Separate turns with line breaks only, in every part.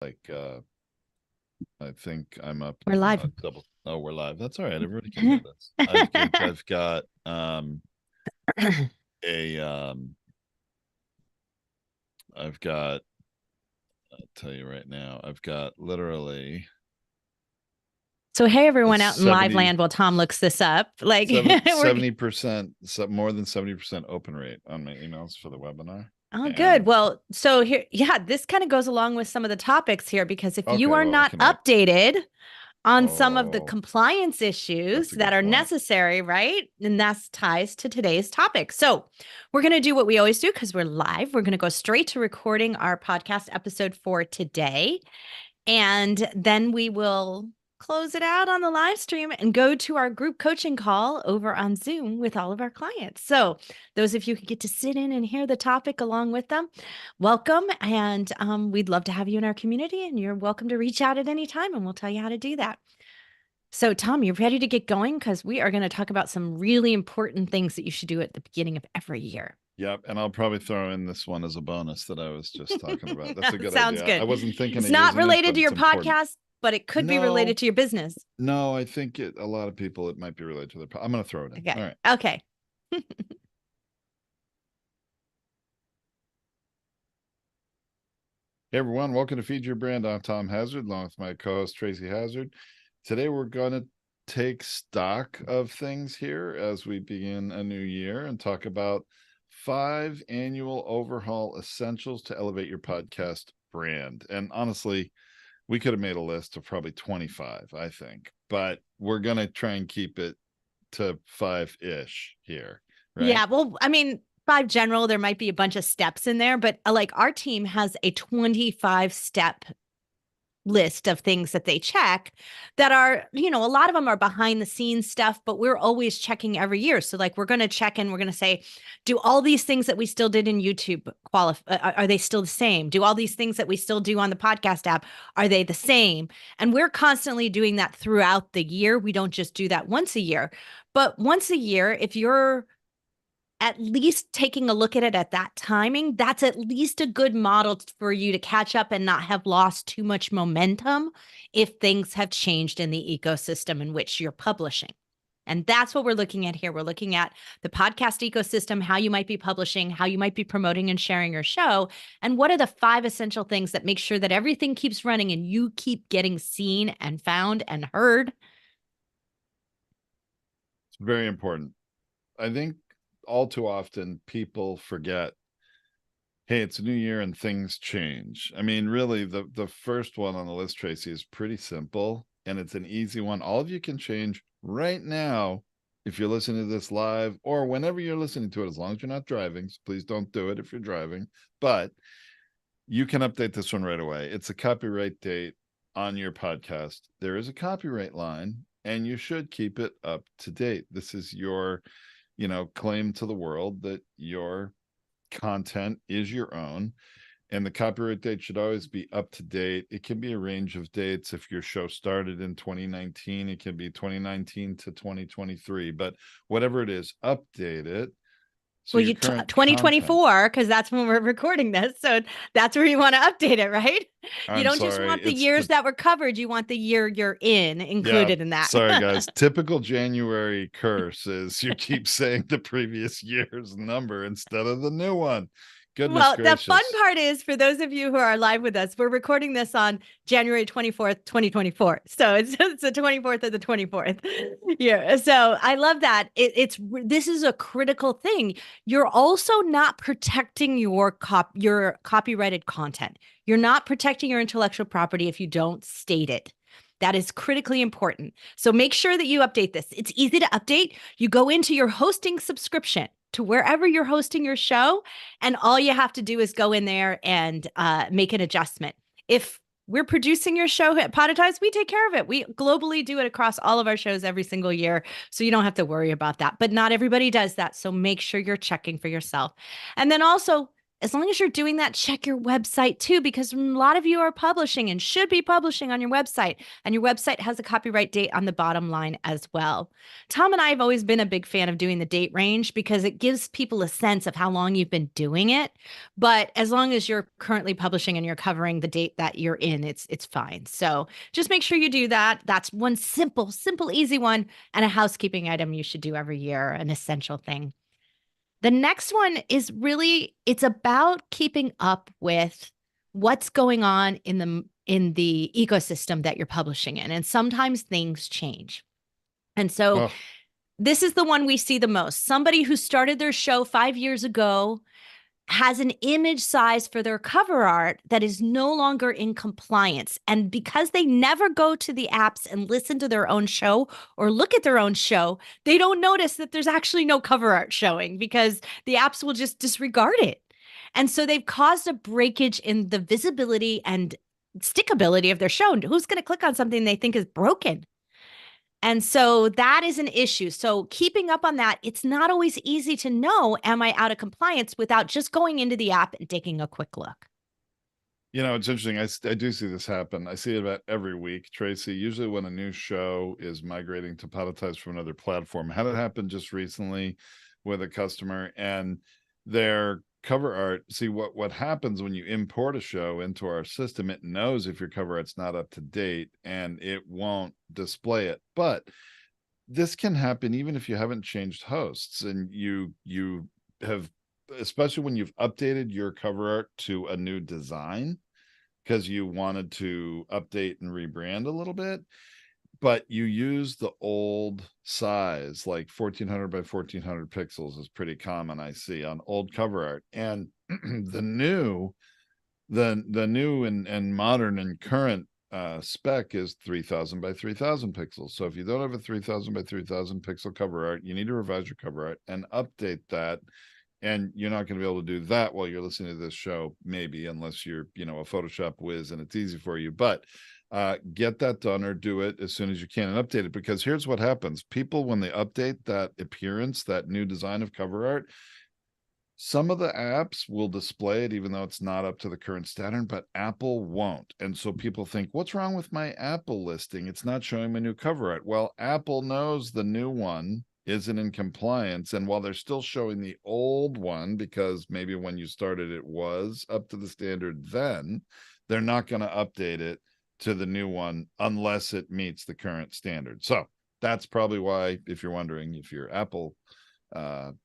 like I think I'm up
We're live.
double. Oh, we're live. That's all right. Everybody can hear this. I've got a I've got I'll tell you right now, I've got literally
So, hey,
a
everyone out in live
70
land while Tom looks this up. Like, we're
70% more than 70% open rate on my emails for the webinar.
oh, good.
And
Well, so here, yeah, this kind of goes along with some of the topics here because if you
okay,
are
well, I
not
can wait.
updated on some of the
Oh,
compliance
that's
issues
a
that
good
are
point.
necessary, right? And that's ties to today's topic. So, we're going to do what we always do because we're live. We're going to go straight to recording our podcast episode for today. And then we will close it out on the live stream and go to our group coaching call over on Zoom with all of our clients. So, those of you who get to sit in and hear the topic along with them, welcome. And we'd love to have you in our community. And you're welcome to reach out at any time, and we'll tell you how to do that. So, Tom, you ready to get going? Because we are going to talk about some really important things that you should do at the beginning of every year.
Yep, and I'll probably throw in this one as a bonus that I was just talking about. That's a good
Sounds
idea. I
good.
wasn't thinking
It's
of
not
using it,
related
but
to
it's
your
important.
podcast, but it could be related
No,
to your business.
no, I think a lot of people, it might be related to I'm going to throw it in. All
Okay.
right.
Okay.
Hey, everyone. Welcome to Feed Your Brand. I'm Tom Hazard, along with my co host, Tracy Hazard. Today, we're going to take stock of things here as we begin a new year and talk about 5 annual overhaul essentials to elevate your podcast brand. And honestly, we could have made a list of probably 25, I think, but we're going to try and keep it to 5-ish here, right?
Yeah. Well, I mean, five general, there might be a bunch of steps in there, but like our team has a 25-step list of things that they check that are, a lot of them are behind the scenes stuff, but we're always checking every year. So like we're going to check and we're going to say, do all these things that we still did in YouTube qualify? Are they still the same? Do all these things that we still do on the podcast app, are they the same? And we're constantly doing that throughout the year. We don't just do that once a year, but once a year, if you're at least taking a look at it at that timing, that's at least a good model for you to catch up and not have lost too much momentum if things have changed in the ecosystem in which you're publishing. And that's what we're looking at here. We're looking at the podcast ecosystem, how you might be publishing, how you might be promoting and sharing your show, and what are the 5 essential things that make sure that everything keeps running and you keep getting seen and found and heard.
It's very important. I think all too often people forget, hey, it's a new year and things change. I mean, really, the first one on the list, Tracy, is pretty simple and it's an easy one. All of you can change right now if you're listening to this live or whenever you're listening to it, as long as you're not driving. So please don't do it if you're driving, but you can update this one right away. It's a copyright date on your podcast. There is a copyright line and you should keep it up to date. This is your, claim to the world that your content is your own, and the copyright date should always be up to date. It can be a range of dates. If your show started in 2019, it can be 2019 to 2023, but whatever it is, update it. So
Well,
your current content,
2024, because that's when we're recording this. So that's where you want to update it, right? You
I'm
don't just
sorry,
want the
it's
years
the
that were covered. You want the year you're in
yeah,
included in that.
sorry guys. Typical January curse is you keep saying the previous year's number instead of the new one. Goodness
Well, the fun
gracious.
part is for those of you who are live with us, we're recording this on January 24th, 2024. So it's the 24th of the 24th. Yeah. So I love that. This is a critical thing. You're also not protecting your copyrighted content. You're not protecting your intellectual property if you don't state it. That is critically important. So make sure that you update this. It's easy to update. You go into your hosting subscription to wherever you're hosting your show, and all you have to do is go in there and make an adjustment. If we're producing your show at Podetize, we take care of it. We globally do it across all of our shows every single year. So you don't have to worry about that. But not everybody does that. So make sure you're checking for yourself. And then also as long as you're doing that, check your website too, because a lot of you are publishing and should be publishing on your website. And your website has a copyright date on the bottom line as well. Tom and I have always been a big fan of doing the date range because it gives people a sense of how long you've been doing it. But as long as you're currently publishing and you're covering the date that you're in, it's fine. So just make sure you do that. That's one simple, easy one, and a housekeeping item you should do every year, an essential thing. The next one is really, it's about keeping up with what's going on in the ecosystem that you're publishing in. And sometimes things change. And so
Oh,
this is the one we see the most. Somebody who started their show 5 years ago has an image size for their cover art that is no longer in compliance. And because they never go to the apps and listen to their own show or look at their own show, they don't notice that there's actually no cover art showing because the apps will just disregard it. And so they've caused a breakage in the visibility and stickability of their show. Who's going to click on something they think is broken? And so that is an issue. So keeping up on that, it's not always easy to know, am I out of compliance without just going into the app and taking a quick look?
it's interesting. I do see this happen. I see it about every week, Tracy. Usually when a new show is migrating to productize from another platform. Had it happen just recently with a customer, and their cover art, see what happens when you import a show into our system, it knows if your cover art's not up to date and it won't display it. But this can happen even if you haven't changed hosts, and you have, especially when you've updated your cover art to a new design because you wanted to update and rebrand a little bit, but you use the old size, like 1400 by 1400 pixels is pretty common, I see, on old cover art. And the new and modern and current spec is 3000 by 3000 pixels. So if you don't have a 3000 by 3000 pixel cover art, you need to revise your cover art and update that. And you're not going to be able to do that while you're listening to this show, maybe, unless you're, a Photoshop whiz and it's easy for you. But get that done, or do it as soon as you can and update it. Because here's what happens. People, when they update that appearance, that new design of cover art, some of the apps will display it even though it's not up to the current standard, but Apple won't. And so people think, what's wrong with my Apple listing? It's not showing my new cover art. Well, Apple knows the new one isn't in compliance. And while they're still showing the old one, because maybe when you started it was up to the standard then, they're not going to update it to the new one unless it meets the current standard. So that's probably why, if you're wondering if your Apple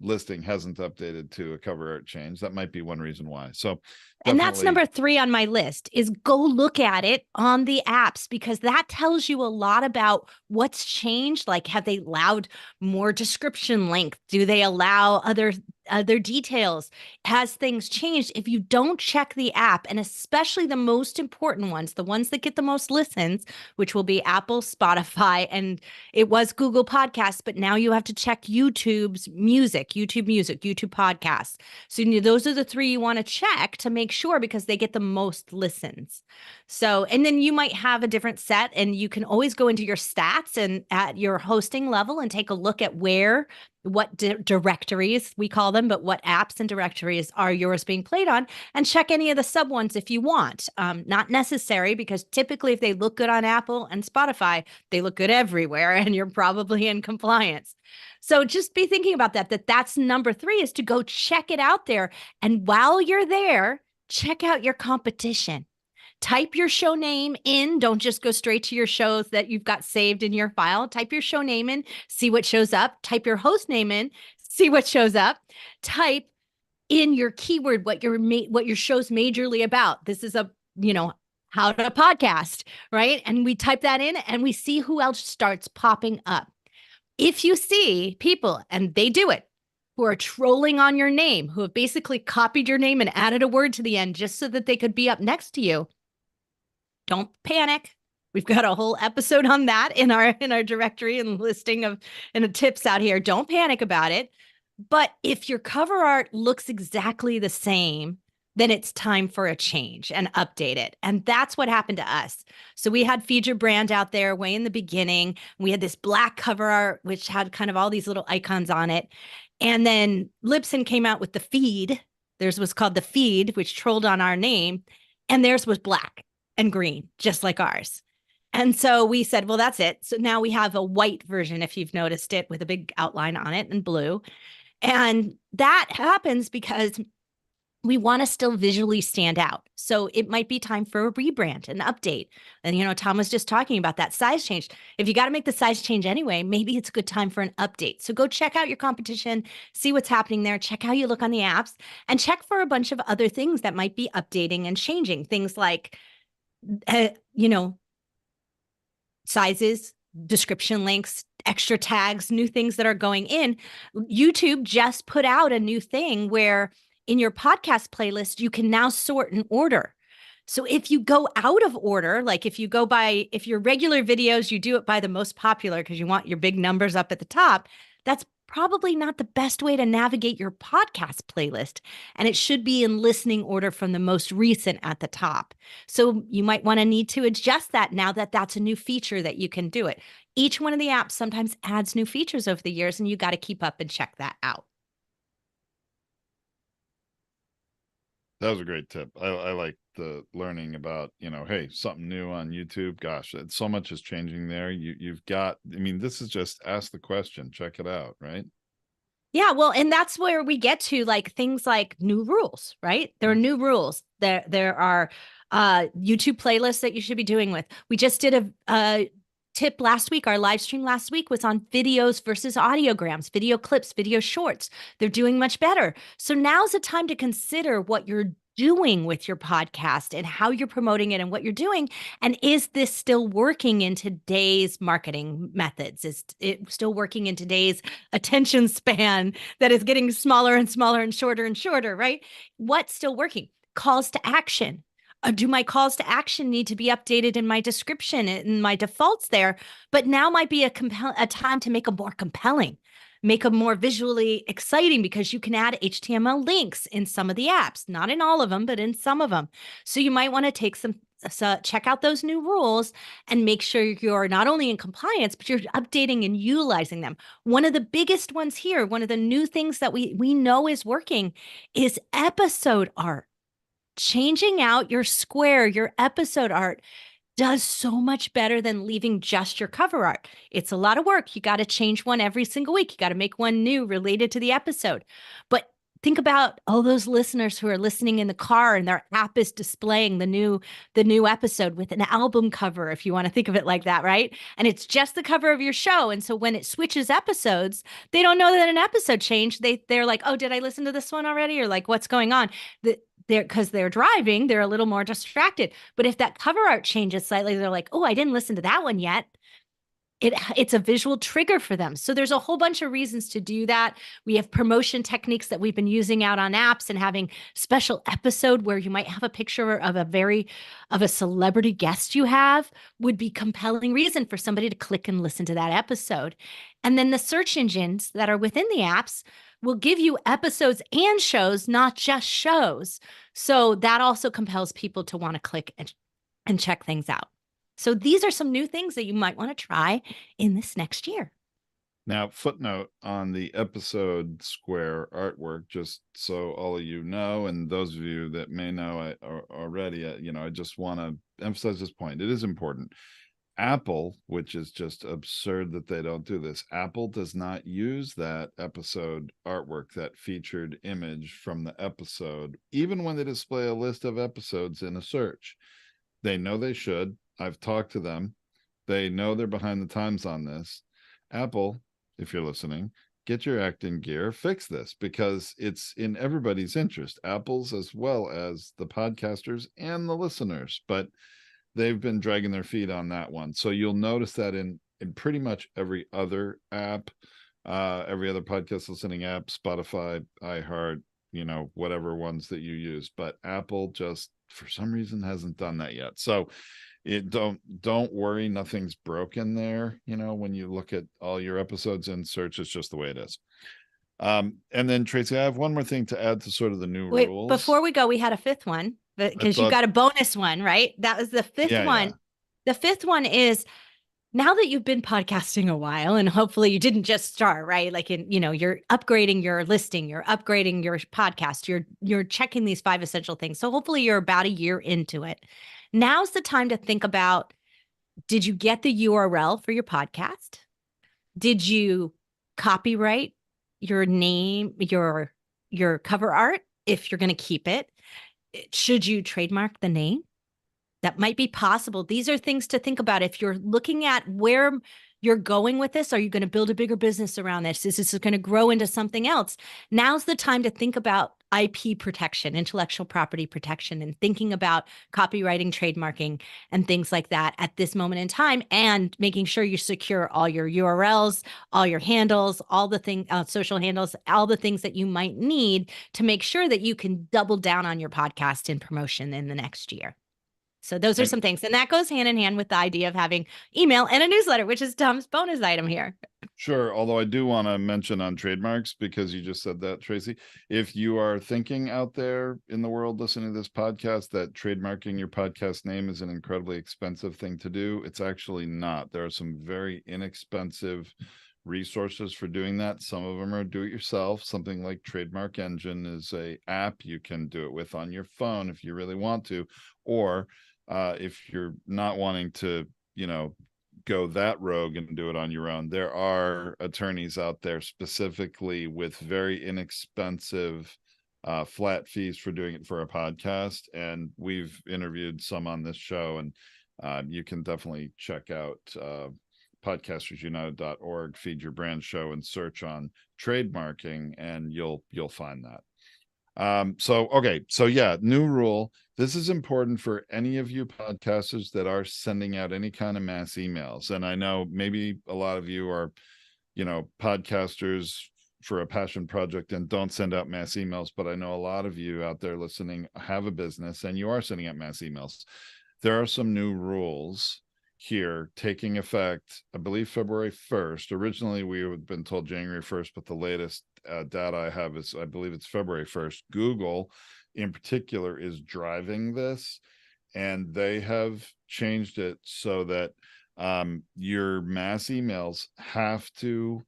listing hasn't updated to a cover art change, that might be one reason why. So
and that's number 3 on my list, is go look at it on the apps, because that tells you a lot about what's changed. Like, have they allowed more description length? Do they allow other details? Has things changed? If you don't check the app, and especially the most important ones, the ones that get the most listens, which will be Apple, Spotify, and it was Google Podcasts, but now you have to check YouTube Music, YouTube Podcasts. So those are the 3 you want to check to make sure, because they get the most listens. So, and then you might have a different set, and you can always go into your stats and at your hosting level and take a look at what directories, we call them, but what apps and directories are yours being played on, and check any of the sub ones if you want. Not necessary, because typically if they look good on Apple and Spotify, they look good everywhere, and you're probably in compliance. So just be thinking about that's number 3, is to go check it out there. And while you're there, check out your competition. Type your show name in. Don't just go straight to your shows that you've got saved in your file. Type your show name in, see what shows up. Type your host name in, see what shows up. Type in your keyword, what your show's majorly about. This is how to podcast, right? And we type that in and we see who else starts popping up. If you see people, and they do it, who are trolling on your name, who have basically copied your name and added a word to the end just so that they could be up next to you, don't panic. We've got a whole episode on that in our directory and listing of and tips out here. Don't panic about it. But if your cover art looks exactly the same, then it's time for a change and update it. And that's what happened to us. So we had Feed Your Brand out there way in the beginning. We had this black cover art, which had kind of all these little icons on it. And then Libsyn came out with the feed, Theirs was called the feed, which trolled on our name, and theirs was black and green, just like ours. And so we said, well, that's it. So now we have a white version, if you've noticed it, with a big outline on it and blue. And that happens because we want to still visually stand out. So it might be time for a rebrand, an update. And, Tom was just talking about that size change. If you got to make the size change anyway, maybe it's a good time for an update. So go check out your competition, see what's happening there, check how you look on the apps, and check for a bunch of other things that might be updating and changing. Things like, sizes, description links, extra tags, new things that are going in. YouTube just put out a new thing where in your podcast playlist, you can now sort in order. So if you go out of order, like if your regular videos, you do it by the most popular because you want your big numbers up at the top, that's probably not the best way to navigate your podcast playlist. And it should be in listening order from the most recent at the top. So you might want to need to adjust that now that that's a new feature that you can do it. Each one of the apps sometimes adds new features over the years, and you got to keep up and check that out.
That was a great tip. I like the learning about, hey, something new on YouTube. Gosh, so much is changing there. You've got, this is just ask the question, check it out, right?
Yeah, well, and that's where we get to like things like new rules, right? There are new rules. There are YouTube playlists that you should be doing with. We just did a tip last week. Our live stream last week was on videos versus audiograms, video clips, video shorts. They're doing much better. So now's the time to consider what you're doing with your podcast and how you're promoting it and what you're doing. And is this still working in today's marketing methods? Is it still working in today's attention span that is getting smaller and smaller and shorter, right? What's still working? Calls to action. Do my calls to action need to be updated in my description and my defaults there? But now might be a time to make them more compelling, make them more visually exciting, because you can add HTML links in some of the apps, not in all of them, but in some of them. So you might want to check out those new rules and make sure you're not only in compliance, but you're updating and utilizing them. One of the biggest ones here, one of the new things that we know is working is episode art. Changing out your square, your episode art does so much better than leaving just your cover art. It's a lot of work. You got to change one every single week. You got to make one new related to the episode. But think about all those listeners who are listening in the car and their app is displaying the new episode with an album cover, if you want to think of it like that, right? And it's just the cover of your show. And so when it switches episodes, they don't know that an episode changed. They're like, oh, did I listen to this one already? Or like, what's going on? Because they're driving, they're a little more distracted. But if that cover art changes slightly, they're like, oh, I didn't listen to that one yet. It's a visual trigger for them. So there's a whole bunch of reasons to do that. We have promotion techniques that we've been using out on apps, and having special episode where you might have a picture of a celebrity guest you have would be compelling reason for somebody to click and listen to that episode. And then the search engines that are within the apps will give you episodes and shows, not just shows. So that also compels people to want to click and check things out. So these are some new things that you might want to try in this next year.
Now, footnote on the episode square artwork, just so all of you know, and those of you that may know already, I just want to emphasize this point. It is important. Apple, which is just absurd that they don't do this, Apple does not use that episode artwork, that featured image from the episode, even when they display a list of episodes in a search. They know they should. I've talked to them. They know they're behind the times on this. Apple, if you're listening, get your act in gear, fix this, because it's in everybody's interest, Apple's as well as the podcasters and the listeners. But they've been dragging their feet on that one. So you'll notice that in pretty much every other app, every other podcast listening app, Spotify, iHeart, whatever ones that you use. But Apple just, for some reason, hasn't done that yet. So don't worry, nothing's broken there. When you look at all your episodes in search, it's just the way it is. And then Tracy, I have one more thing to add to sort of the new rules.
Before we go, we had a fifth one, because you got a bonus one, right? That was the fifth one. Yeah. The fifth one is now that you've been podcasting a while, and hopefully you didn't just start, right? Like you're upgrading your listing, you're upgrading your podcast, you're checking these 5 essential things. So hopefully you're about a year into it. Now's the time to think about, did you get the URL for your podcast? Did you copyright your name, your cover art if you're going to keep it? Should you trademark the name? That might be possible. These are things to think about. If you're looking at where you're going with this, are you going to build a bigger business around this? Is this going to grow into something else? Now's the time to think about IP protection, intellectual property protection, and thinking about copywriting, trademarking, and things like that at this moment in time, and making sure you secure all your URLs, all your handles, all the things, social handles, all the things that you might need to make sure that you can double down on your podcast in promotion in the next year. So those are some things. And that goes hand in hand with the idea of having email and a newsletter, which is Tom's bonus item here.
Sure. Although I do want to mention on trademarks, because you just said that, Tracy, if you are thinking out there in the world listening to this podcast that trademarking your podcast name is an incredibly expensive thing to do, it's actually not. There are some very inexpensive resources for doing that. Some of them are do it yourself. Something like Trademark Engine is a app you can do it with on your phone if you really want to, or if you're not wanting to, go that rogue and do it on your own, there are attorneys out there specifically with very inexpensive flat fees for doing it for a podcast. And we've interviewed some on this show, and you can definitely check out podcastersunited.org, feed your brand show, and search on trademarking, and you'll find that. So yeah, new rule. This is important for any of you podcasters that are sending out any kind of mass emails. And I know maybe a lot of you are, podcasters for a passion project and don't send out mass emails, but I know a lot of you out there listening have a business and you are sending out mass emails. There are some new rules here taking effect, I believe February 1st. Originally, we had been told January 1st, but the latest data I have is, I believe it's February 1st. Google in particular is driving this, and they have changed it so that your mass emails have to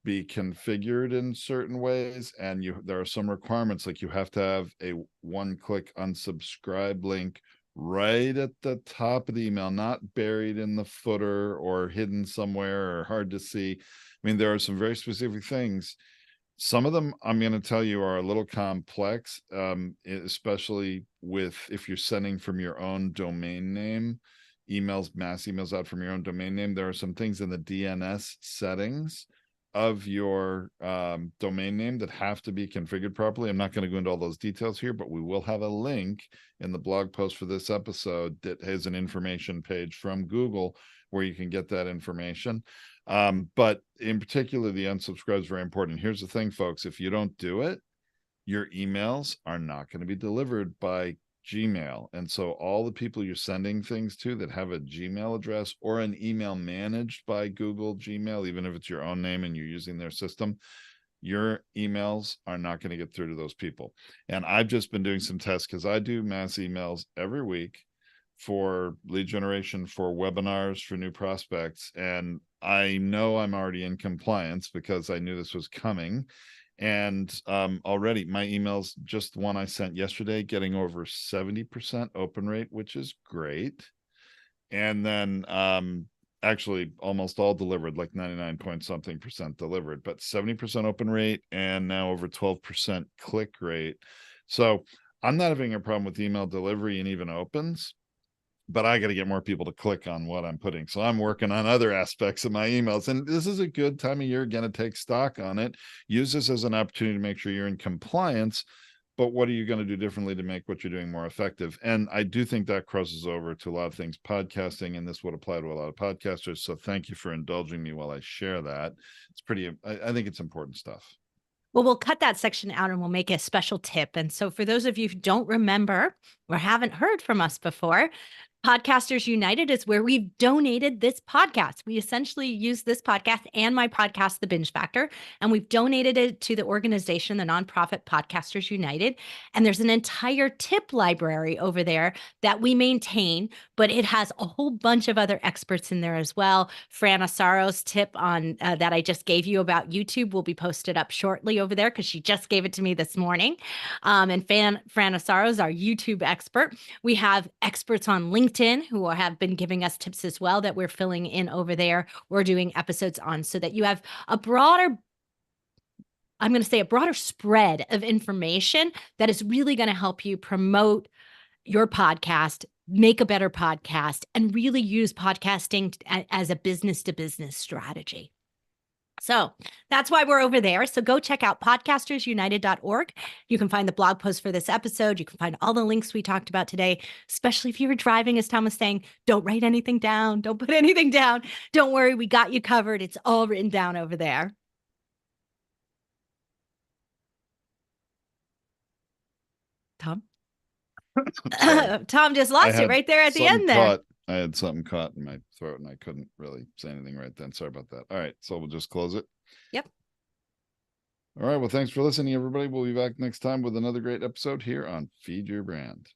be configured in certain ways, and there are some requirements, like you have to have a one-click unsubscribe link right at the top of the email, not buried in the footer or hidden somewhere or hard to see. I mean, there are some very specific things. Some of them, I'm going to tell you, are a little complex, especially if you're sending from your own domain name, mass emails out from your own domain name. There are some things in the DNS settings of your domain name that have to be configured properly. I'm not going to go into all those details here, but we will have a link in the blog post for this episode that has an information page from Google where you can get that information. But in particular, the unsubscribe is very important. Here's the thing, folks. If you don't do it, your emails are not going to be delivered by Gmail. And so all the people you're sending things to that have a Gmail address or an email managed by Google Gmail, even if it's your own name and you're using their system, your emails are not going to get through to those people. And I've just been doing some tests because I do mass emails every week for lead generation, for webinars, for new prospects. And I know I'm already in compliance because I knew this was coming. And already my emails, just one I sent yesterday, getting over 70% open rate, which is great. And then actually almost all delivered, like 99 point something percent delivered, but 70% open rate and now over 12% click rate. So I'm not having a problem with email delivery and even opens, but I got to get more people to click on what I'm putting. So I'm working on other aspects of my emails. And this is a good time of year, again, to take stock on it. Use this as an opportunity to make sure you're in compliance. But what are you going to do differently to make what you're doing more effective? And I do think that crosses over to a lot of things podcasting, and this would apply to a lot of podcasters. So thank you for indulging me while I share that. I think it's important stuff.
Well, we'll cut that section out and we'll make a special tip. And so for those of you who don't remember or haven't heard from us before, Podcasters United is where we've donated this podcast. We essentially use this podcast and my podcast, The Binge Factor, and we've donated it to the organization, the nonprofit Podcasters United. And there's an entire tip library over there that we maintain, but it has a whole bunch of other experts in there as well. Fran Asaro's tip on that I just gave you about YouTube will be posted up shortly over there because she just gave it to me this morning. And Fran Asaro is our YouTube expert. We have experts on LinkedIn who have been giving us tips as well that we're filling in over there. We're doing episodes on so that you have a broader, I'm going to say a broader spread of information that is really going to help you promote your podcast, make a better podcast, and really use podcasting as a business to business strategy. So that's why we're over there. So go check out podcastersunited.org. You can find the blog post for this episode. You can find all the links we talked about today, especially if you were driving, as Tom was saying. Don't write anything down. Don't put anything down. Don't worry. We got you covered. It's all written down over there. Tom? Tom just lost it right there at the end there.
I had something caught in my throat and I couldn't really say anything right then. Sorry about that. All right. So we'll just close it.
Yep.
All right. Well, thanks for listening, everybody. We'll be back next time with another great episode here on Feed Your Brand.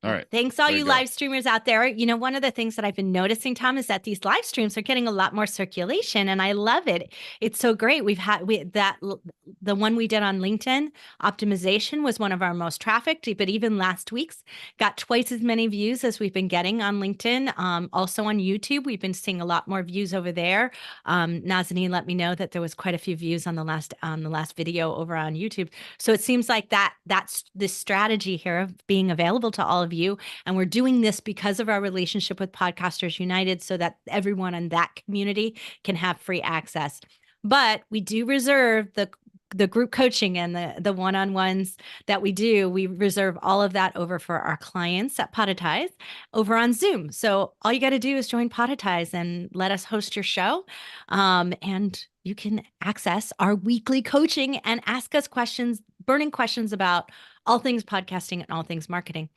All right.
Thanks, all you live streamers out there. You know, one of the things that I've been noticing, Tom, is that these live streams are getting a lot more circulation, and I love it. It's so great. The one we did on LinkedIn optimization was one of our most trafficked, but even last week's got twice as many views as we've been getting on LinkedIn. Also on YouTube, we've been seeing a lot more views over there. Nazanin let me know that there was quite a few views on the last video over on YouTube. So it seems like that's this strategy here of being available to all of you. And we're doing this because of our relationship with Podcasters United so that everyone in that community can have free access. But we do reserve the group coaching and the one-on-ones that we do. We reserve all of that over for our clients at Podetize over on Zoom. So all you got to do is join Podetize and let us host your show. And you can access our weekly coaching and ask us questions, burning questions about all things podcasting and all things marketing.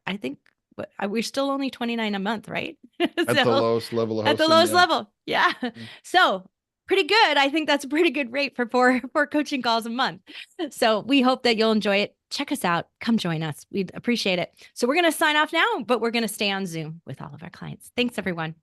I think we're still only $29 a month, right?
At the lowest level of hosting.
At the lowest level. Yeah. So pretty good. I think that's a pretty good rate for four coaching calls a month. So we hope that you'll enjoy it. Check us out. Come join us. We'd appreciate it. So we're going to sign off now, but we're going to stay on Zoom with all of our clients. Thanks, everyone.